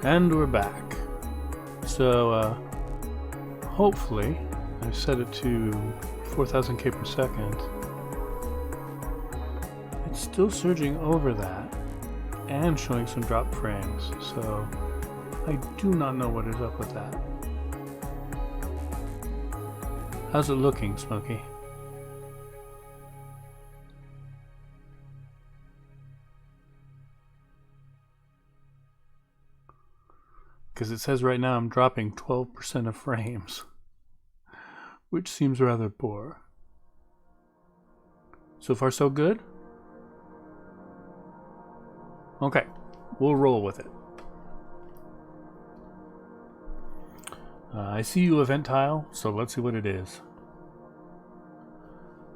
And we're back. So, hopefully, I've set it to 4000k per second. It's still surging over that and showing some drop frames, so I do not know what is up with that. How's it looking, Smokey? Because it says right now I'm dropping 12% of frames, which seems rather poor. So far so good? Okay, we'll roll with it. I see you event tile, so let's see what it is.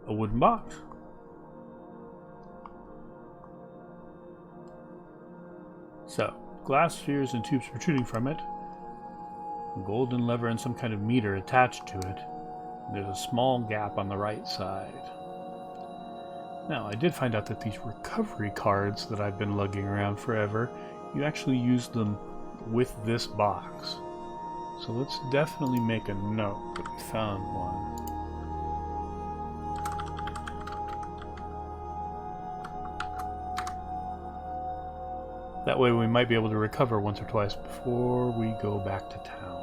A wooden box. So, glass spheres and tubes protruding from it. A golden lever and some kind of meter attached to it. There's a small gap on the right side. Now, I did find out that these recovery cards that I've been lugging around forever, you actually use them with this box. So let's definitely make a note that we found one. That way we might be able to recover once or twice before we go back to town.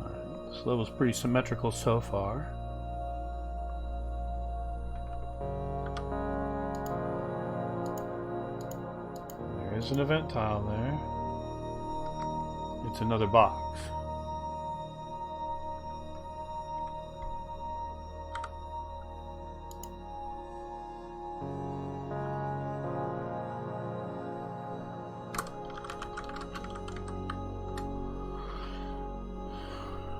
Alright, this level's pretty symmetrical so far. There is an event tile there. It's another box.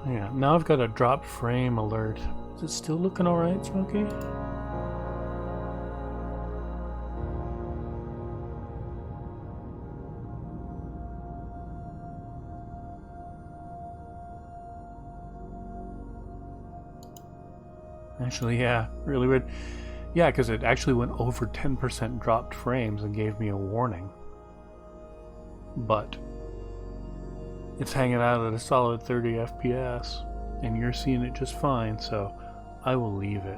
Yeah, now I've got a drop frame alert. Is it still looking alright, Smokey? Actually, yeah, really weird. Yeah, because it actually went over 10% dropped frames and gave me a warning. But it's hanging out at a solid 30 FPS, and you're seeing it just fine, so I will leave it.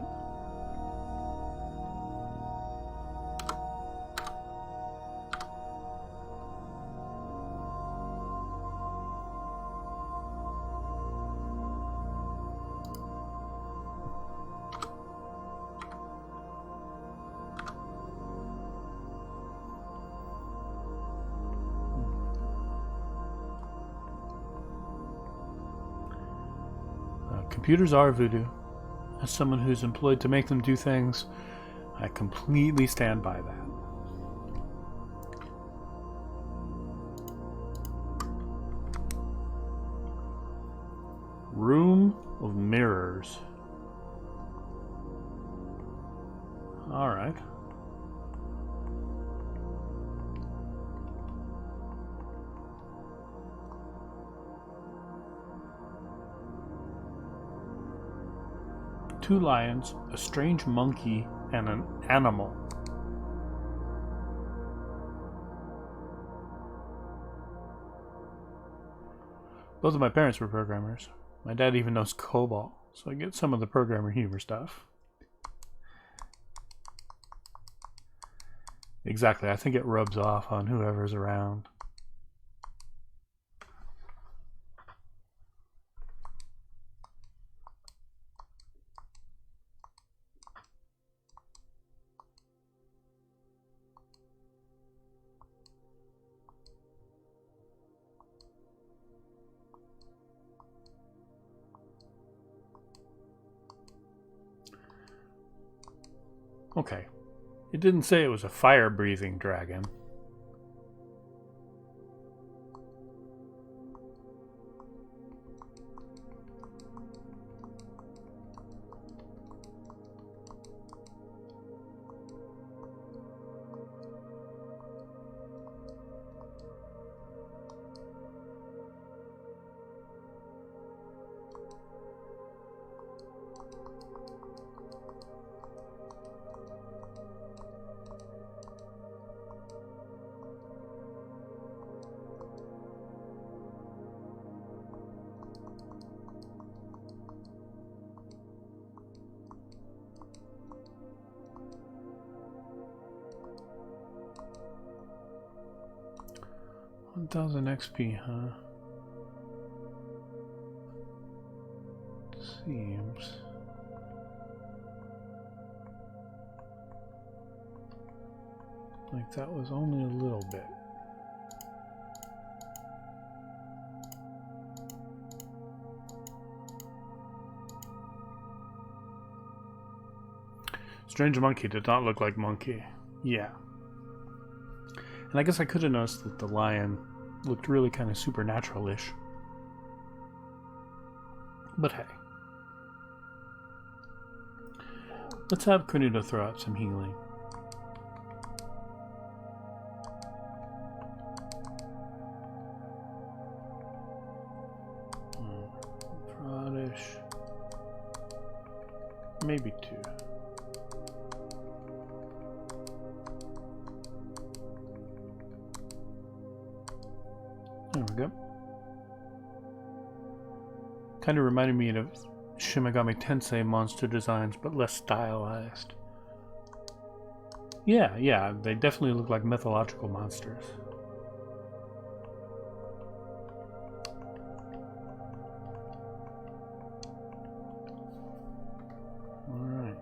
Computers are voodoo. As someone who's employed to make them do things, I completely stand by that. Room of mirrors. Alright. Two lions, a strange monkey, and an animal. Both of my parents were programmers. My dad even knows COBOL, so I get some of the programmer humor stuff. Exactly, I think it rubs off on whoever's around. Okay, it didn't say it was a fire-breathing dragon. 1,000 XP, huh? Seems. Like that was only a little bit. Strange monkey did not look like monkey. Yeah. And I guess I could have noticed that the lion looked really kind of supernatural-ish. But hey. Let's have Cornudo throw out some healing. Radish. Maybe 2. There we go. Kind of reminded me of Shin Megami Tensei monster designs, but less stylized. Yeah, they definitely look like mythological monsters. Alright.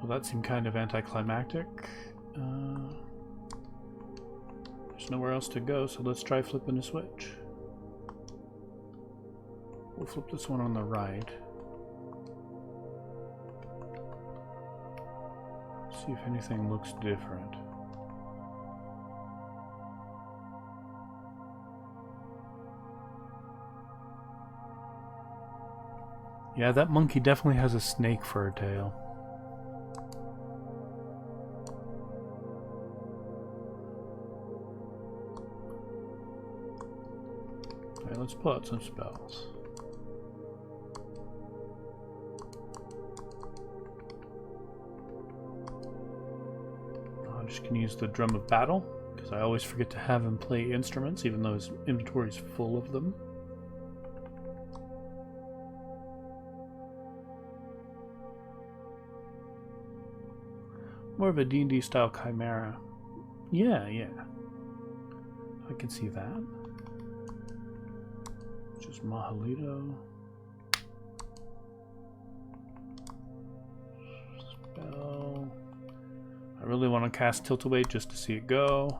Well, that seemed kind of anticlimactic. There's nowhere else to go, so let's try flipping a switch. We'll flip this one on the right. See if anything looks different. Yeah, that monkey definitely has a snake for a tail. Alright, let's pull out some spells. I'm just going to use the Drum of Battle, because I always forget to have him play instruments, even though his inventory is full of them. More of a D&D style chimera. Yeah. I can see that. Just Mahalito. Spell. I really want to cast Tilt-Away just to see it go.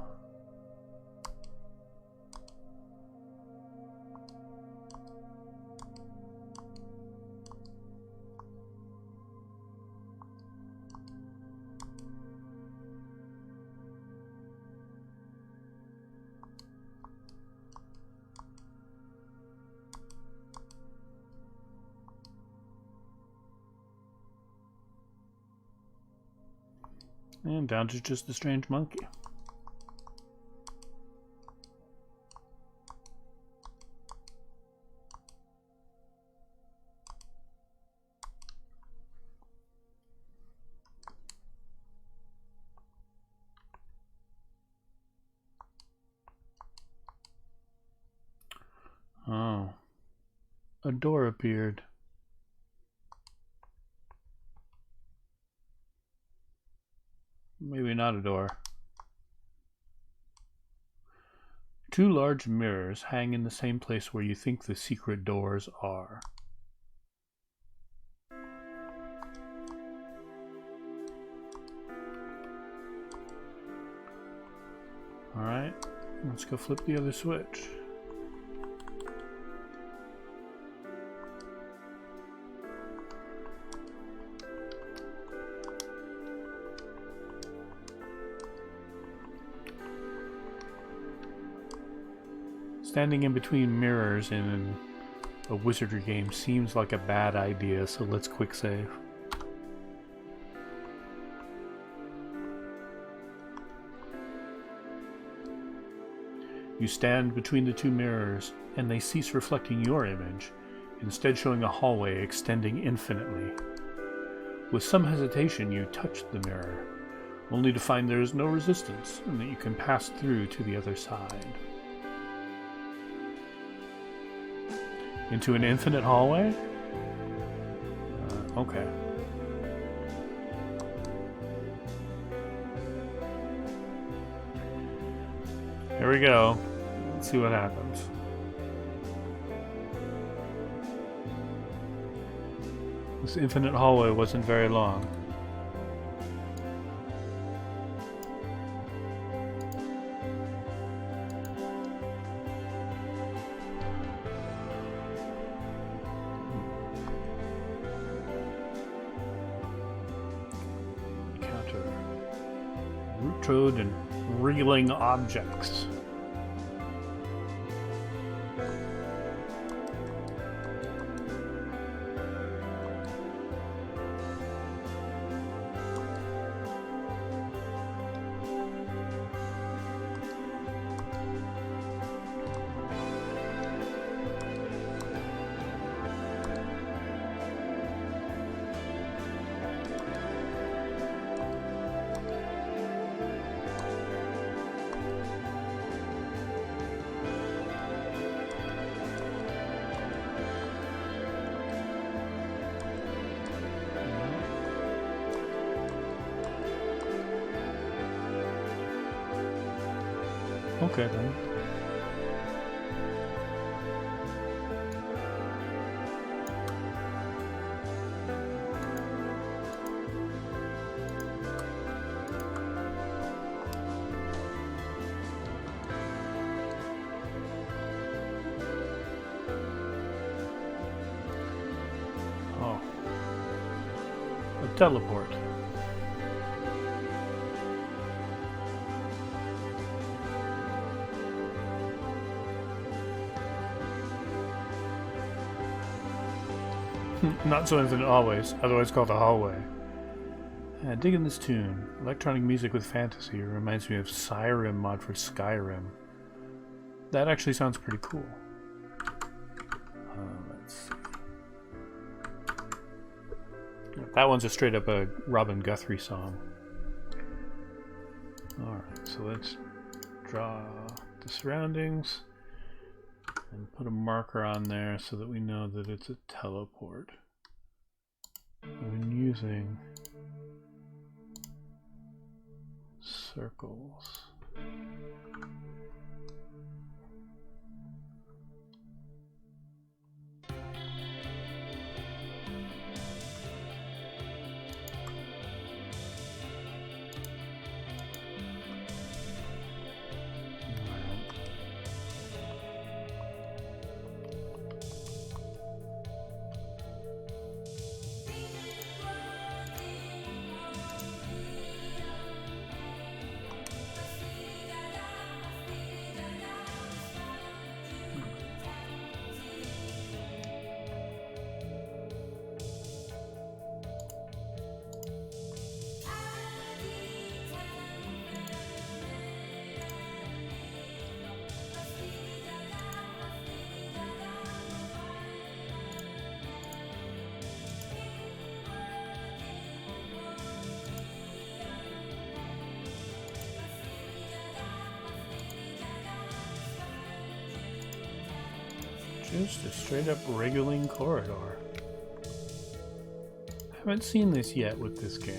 And down to just the strange monkey. Oh. A door appeared. Maybe not a door. 2 large mirrors hang in the same place where you think the secret doors are. Alright, let's go flip the other switch. Standing in between mirrors in a Wizardry game seems like a bad idea, so let's quick save. You stand between the 2 mirrors, and they cease reflecting your image, instead showing a hallway extending infinitely. With some hesitation, you touch the mirror. only to find there is no resistance and that you can pass through to the other side. Into an infinite hallway? Okay. Here we go. Let's see what happens. This infinite hallway wasn't very long. Encounter root toad and reeling objects. Okay then. Oh. A teleport. Not so infinite always, otherwise called a hallway. Digging this tune. Electronic music with fantasy reminds me of Skyrim mod for Skyrim. That actually sounds pretty cool. Let's see. That one's a straight up a Robin Guthrie song. Alright, so let's draw the surroundings and put a marker on there so that we know that it's a teleport. When using circles. Just a straight up wriggling corridor. I haven't seen this yet with this game.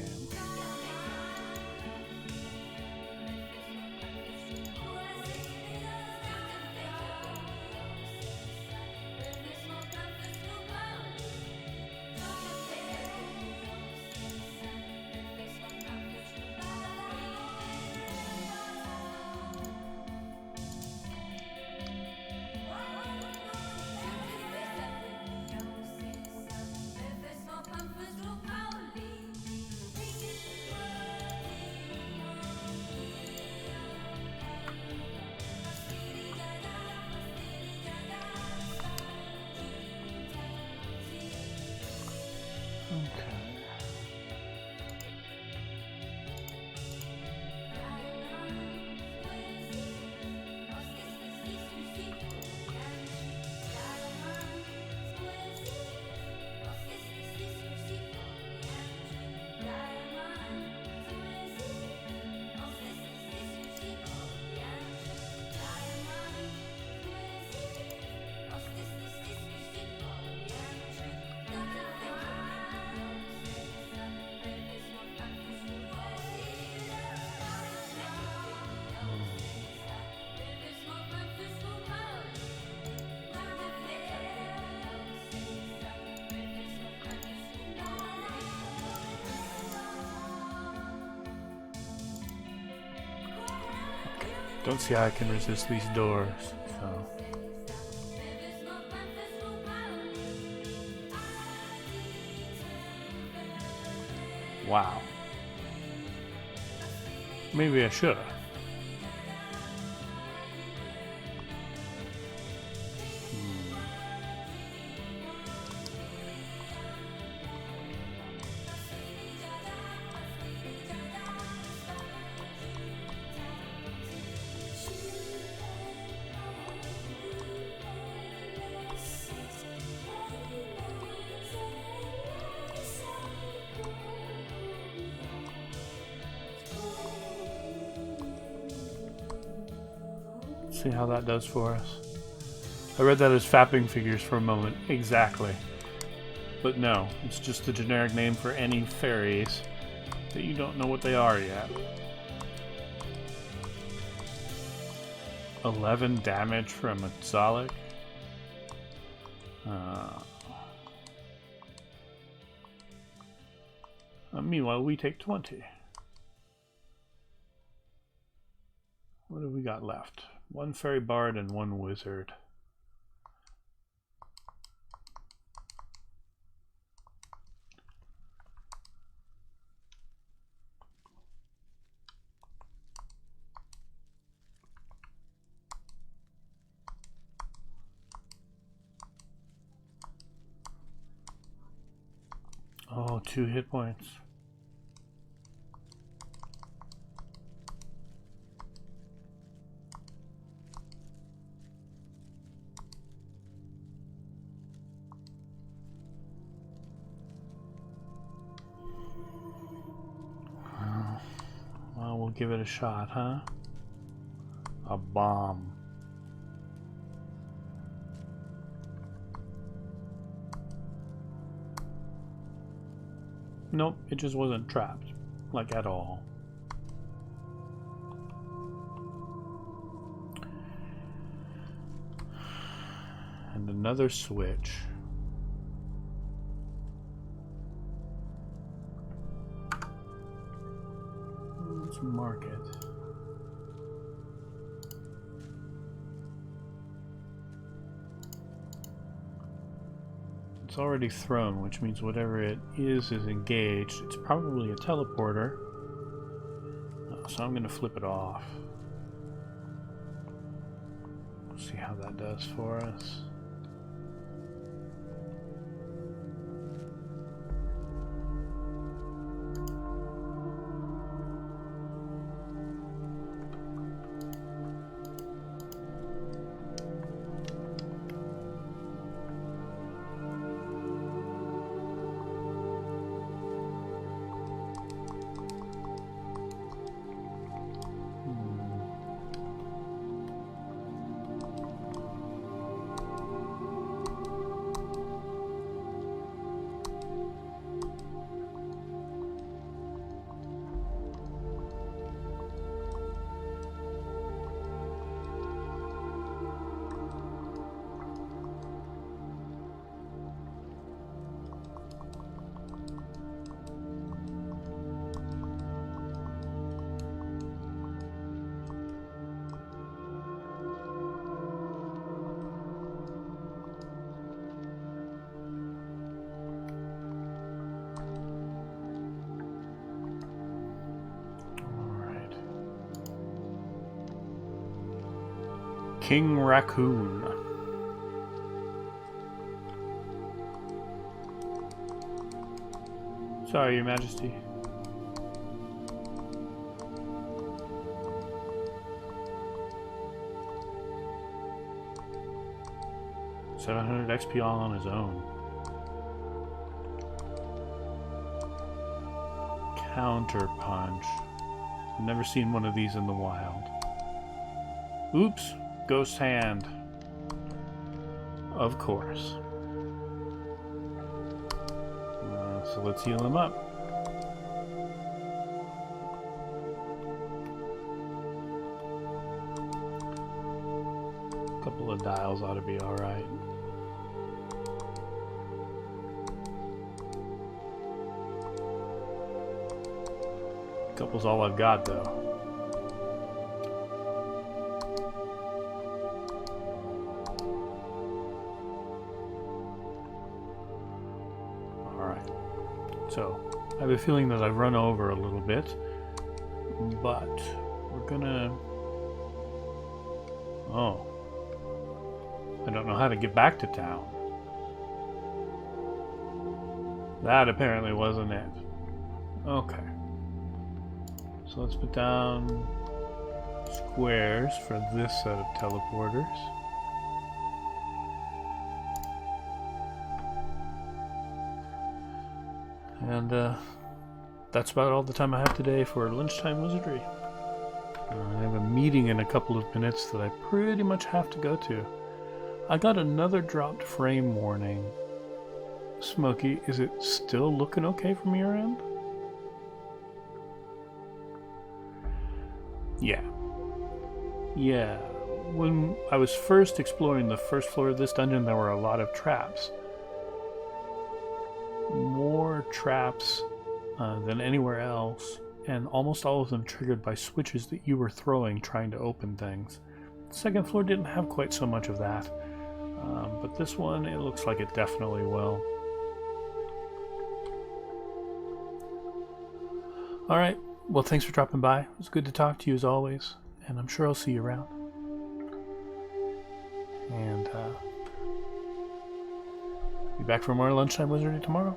Don't see how I can resist these doors, so... Wow. Maybe I should have. See how that does for us. I read that as fapping figures for a moment. Exactly. But no, it's just a generic name for any fairies that you don't know what they are yet. 11 damage from a Zalik. Meanwhile, we take 20. What have we got left? One fairy bard and one wizard. Oh, 2 hit points. Well, we'll give it a shot, huh? A bomb. Nope, it just wasn't trapped. Like, at all. And another switch. Let's mark it. It's already thrown, which means whatever it is engaged. It's probably a teleporter. So I'm going to flip it off. See how that does for us. King Raccoon. Sorry, Your Majesty. $700 XP all on his own. Counter punch. Never seen one of these in the wild. Oops. Ghost hand. Of course. So let's heal him up. A couple of dials ought to be alright. Couple's all I've got though. So, I have a feeling that I've run over a little bit, but we're gonna... Oh. I don't know how to get back to town. That apparently wasn't it. Okay. So let's put down squares for this set of teleporters. And that's about all the time I have today for Lunchtime Wizardry. I have a meeting in a couple of minutes that I pretty much have to go to. I got another dropped frame warning. Smokey, is it still looking okay from your end? Yeah. Yeah. When I was first exploring the first floor of this dungeon, there were a lot of traps. More traps than anywhere else, and almost all of them triggered by switches that you were throwing trying to open things. The second floor didn't have quite so much of that, but this one, it looks like it definitely will. Alright, well thanks for dropping by. It was good to talk to you as always, and I'm sure I'll see you around. And be back for more Lunchtime Wizardry tomorrow.